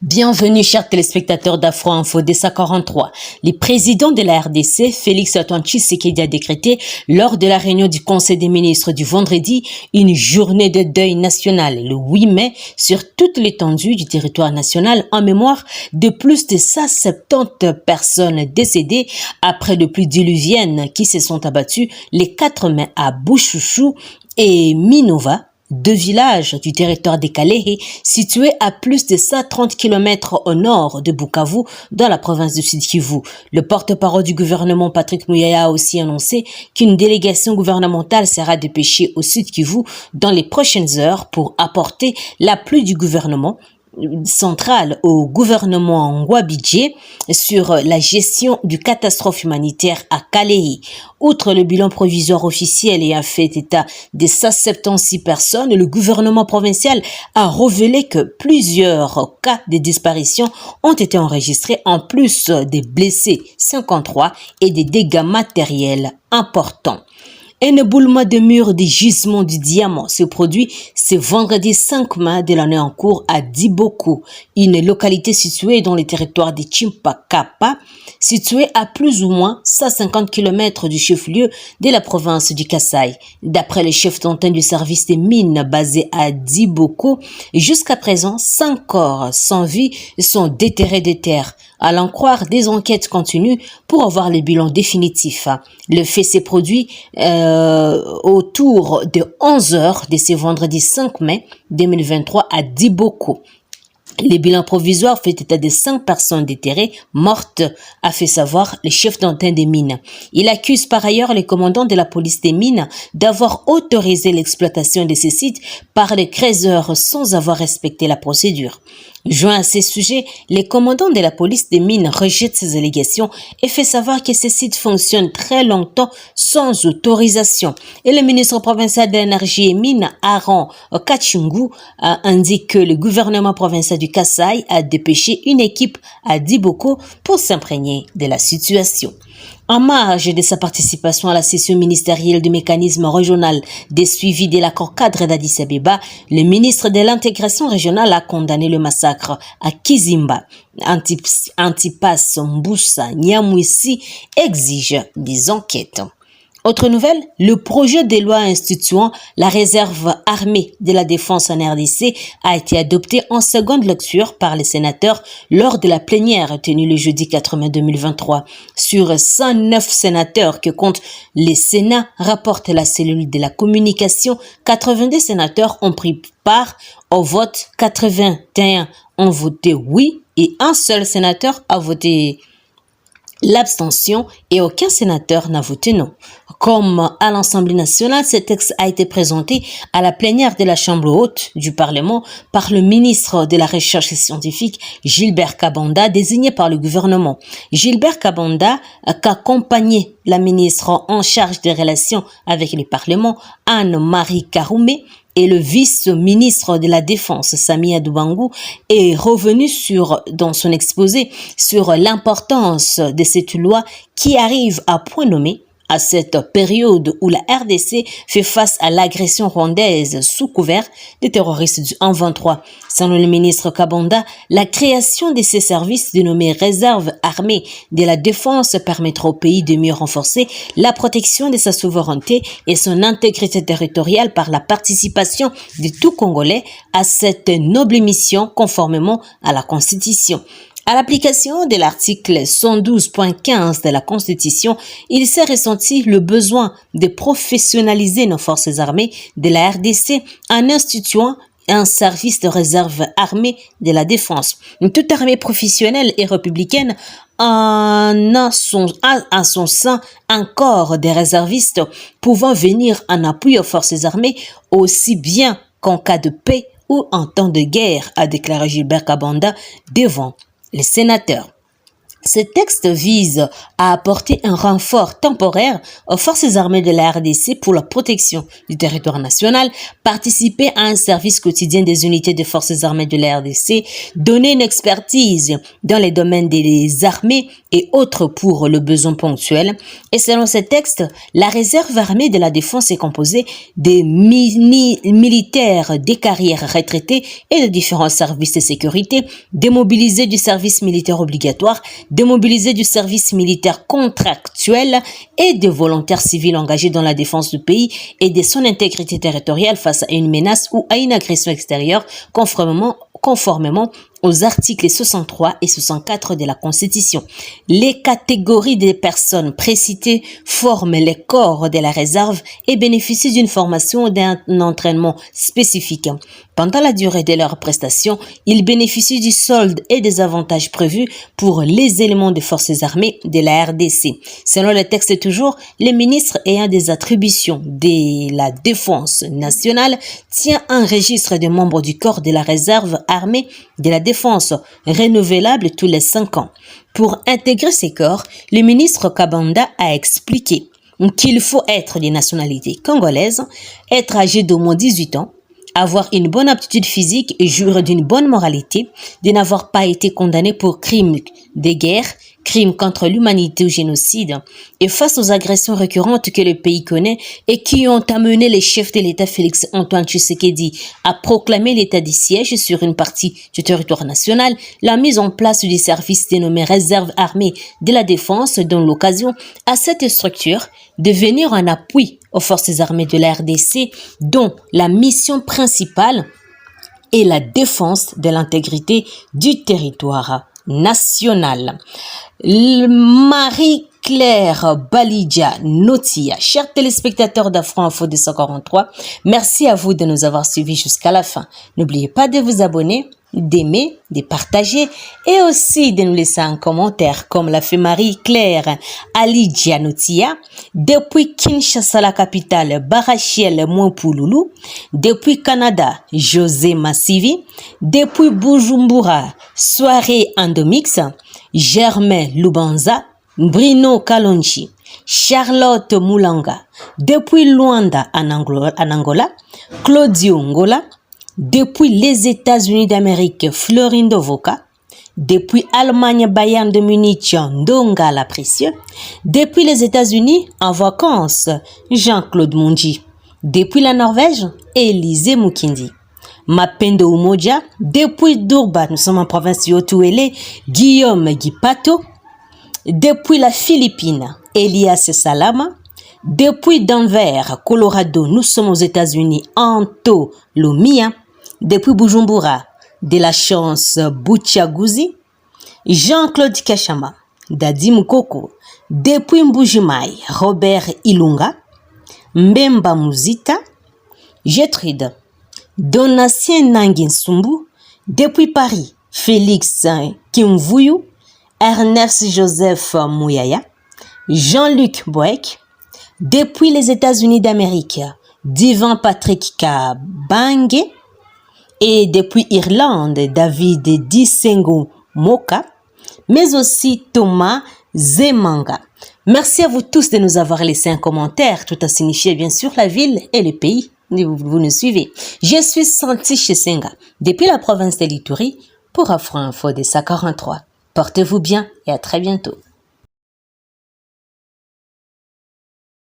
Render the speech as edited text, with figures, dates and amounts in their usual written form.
Bienvenue chers téléspectateurs d'Afro Info DESA 43. Le président de la RDC, Félix Antoine Tshisekedi, a décrété lors de la réunion du Conseil des ministres du vendredi une journée de deuil national le 8 mai sur toute l'étendue du territoire national en mémoire de plus de 170 personnes décédées après de pluies diluviennes qui se sont abattues les 4 mai à Bushushu et Minova, deux villages du territoire des Kalehe, situés à plus de 130 km au nord de Bukavu, dans la province du Sud-Kivu. Le porte-parole du gouvernement, Patrick Muyaya, a aussi annoncé qu'une délégation gouvernementale sera dépêchée au Sud-Kivu dans les prochaines heures pour apporter l'appui du gouvernement centrale au gouvernement Ngwabidje sur la gestion du catastrophe humanitaire à Kalehe. Outre le bilan provisoire officiel ayant fait état de 176 personnes, le gouvernement provincial a révélé que plusieurs cas de disparition ont été enregistrés en plus des blessés 53 et des dégâts matériels importants. Un éboulement de murs de gisement du diamant se produit ce vendredi 5 mai de l'année en cours à Diboko, une localité située dans le territoire de Chimpakapa, située à plus ou moins 150 km du chef-lieu de la province du Kasaï. D'après le chef d'antenne du service des mines basé à Diboko, jusqu'à présent, 5 corps sans vie sont déterrés de terre. À l'en croire, des enquêtes continuent pour avoir le bilan définitif. Le fait s'est produit autour de 11 heures de ce vendredi 5 mai 2023 à Diboko. Le bilan provisoire fait état de 5 personnes déterrées mortes, a fait savoir le chef d'antenne des mines. Il accuse par ailleurs le commandant de la police des mines d'avoir autorisé l'exploitation de ces sites par les creuseurs sans avoir respecté la procédure. Joint à ces sujets, le commandant de la police des mines rejette ces allégations et fait savoir que ces sites fonctionnent très longtemps sans autorisation. Et le ministre provincial de l'énergie et mines, Aaron Kachungu, indique que le gouvernement provincial du Kasaï a dépêché une équipe à Diboko pour s'imprégner de la situation. En marge de sa participation à la session ministérielle du mécanisme régional des suivis de l'accord cadre d'Addis Abeba, le ministre de l'intégration régionale a condamné le massacre à Kizimba. Antipas Mbusa Nyamwisi exige des enquêtes. Autre nouvelle, le projet de loi instituant la réserve armée de la défense en RDC a été adopté en seconde lecture par les sénateurs lors de la plénière tenue le jeudi 4 mai 2023. Sur 109 sénateurs que compte le Sénat, rapporte la cellule de la communication, 82 sénateurs ont pris part au vote, 81 ont voté oui et un seul sénateur a voté l'abstention et aucun sénateur n'a voté non. Comme à l'Assemblée nationale, ce texte a été présenté à la plénière de la Chambre haute du Parlement par le ministre de la Recherche scientifique Gilbert Kabanda, désigné par le gouvernement. Gilbert Kabanda, qu'accompagnait la ministre en charge des relations avec le Parlement, Anne-Marie Karoumé, et le vice-ministre de la Défense, Samia Douangou, est revenu dans son exposé sur l'importance de cette loi qui arrive à point nommé à cette période où la RDC fait face à l'agression rwandaise sous couvert des terroristes du 1-23. Selon le ministre Kabanda, la création de ces services dénommés réserves armées de la défense permettra au pays de mieux renforcer la protection de sa souveraineté et son intégrité territoriale par la participation de tout Congolais à cette noble mission conformément à la Constitution. À l'application de l'article 112.15 de la Constitution, il s'est ressenti le besoin de professionnaliser nos forces armées de la RDC en instituant un service de réserve armée de la défense. Toute armée professionnelle et républicaine a à son sein un corps de réservistes pouvant venir en appui aux forces armées aussi bien qu'en cas de paix ou en temps de guerre, a déclaré Gilbert Kabanda devant les sénateurs. Ce texte vise à apporter un renfort temporaire aux forces armées de la RDC pour la protection du territoire national, participer à un service quotidien des unités des forces armées de la RDC, donner une expertise dans les domaines des armées et autres pour le besoin ponctuel. Et selon ce texte, la réserve armée de la défense est composée des militaires des carrières retraités et de différents services de sécurité, démobilisés du service militaire obligatoire, démobilisés du service militaire contractuel et des volontaires civils engagés dans la défense du pays et de son intégrité territoriale face à une menace ou à une agression extérieure conformément aux articles 63 et 64 de la Constitution. Les catégories des personnes précitées forment les corps de la réserve et bénéficient d'une formation et d'un entraînement spécifique. Pendant la durée de leur prestation, ils bénéficient du solde et des avantages prévus pour les éléments des forces armées de la RDC. Selon le texte toujours, le ministre ayant des attributions de la défense nationale tient un registre des membres du corps de la réserve armée de la défense renouvelable tous les 5 ans. Pour intégrer ces corps, le ministre Kabanda a expliqué qu'il faut être de nationalité congolaise, être âgé d'au moins 18 ans, avoir une bonne aptitude physique et jouir d'une bonne moralité, de n'avoir pas été condamné pour crimes de guerre, crimes contre l'humanité ou génocide, et face aux agressions récurrentes que le pays connaît et qui ont amené les chefs de l'État Félix Antoine Tshisekedi à proclamer l'état de siège sur une partie du territoire national, la mise en place du service dénommé Réserve armée de la défense donne l'occasion à cette structure de venir en appui aux forces armées de la RDC, dont la mission principale est la défense de l'intégrité du territoire national. Marie-Claire Balidja Notia, chers téléspectateurs d'Afro Info 243, merci à vous de nous avoir suivis jusqu'à la fin. N'oubliez pas de vous abonner, d'aimer, de partager et aussi de nous laisser un commentaire comme l'a fait Marie-Claire Balidja Notia depuis Kinshasa, la capitale, Barachiel Moumpouloulou, depuis Canada, José Massivi, depuis Bujumbura, Soirée Endomix, Germain Lubanza, Bruno Kalonji, Charlotte Moulanga, depuis Luanda en Angola, Claudio Ngola, depuis les États-Unis d'Amérique, Florindo Voka, depuis Allemagne, Bayern de Munich, Ndonga la Précieux, depuis les États-Unis, en vacances, Jean-Claude Munji, depuis la Norvège, Élisée Mukindi. Mapendo Umoja, depuis Durban, nous sommes en province de Yotuele, Guillaume Guipato, depuis la Philippine, Elias Salama, depuis Denver, Colorado, nous sommes aux États-Unis, Anto Lumia, depuis Bujumbura, de la chance Bouchaguzi, Jean-Claude Kachama, Dadi Mukoko, depuis Mbujimai, Robert Ilunga, Mbemba Muzita, Gertrude, Donatien Nanginsumbu, depuis Paris, Félix Kimvuyu, Ernest Joseph Mouyaya, Jean-Luc Boek, depuis les États-Unis d'Amérique, Divan Patrick Kabange, et depuis Irlande, David Disengo Moka, mais aussi Thomas Zemanga. Merci à vous tous de nous avoir laissé un commentaire, tout à signifier bien sûr la ville et le pays. Vous nous suivez. Je suis Santi Chesenga, depuis la province de l'Ituri, pour Afro Info 243. Portez-vous bien et à très bientôt.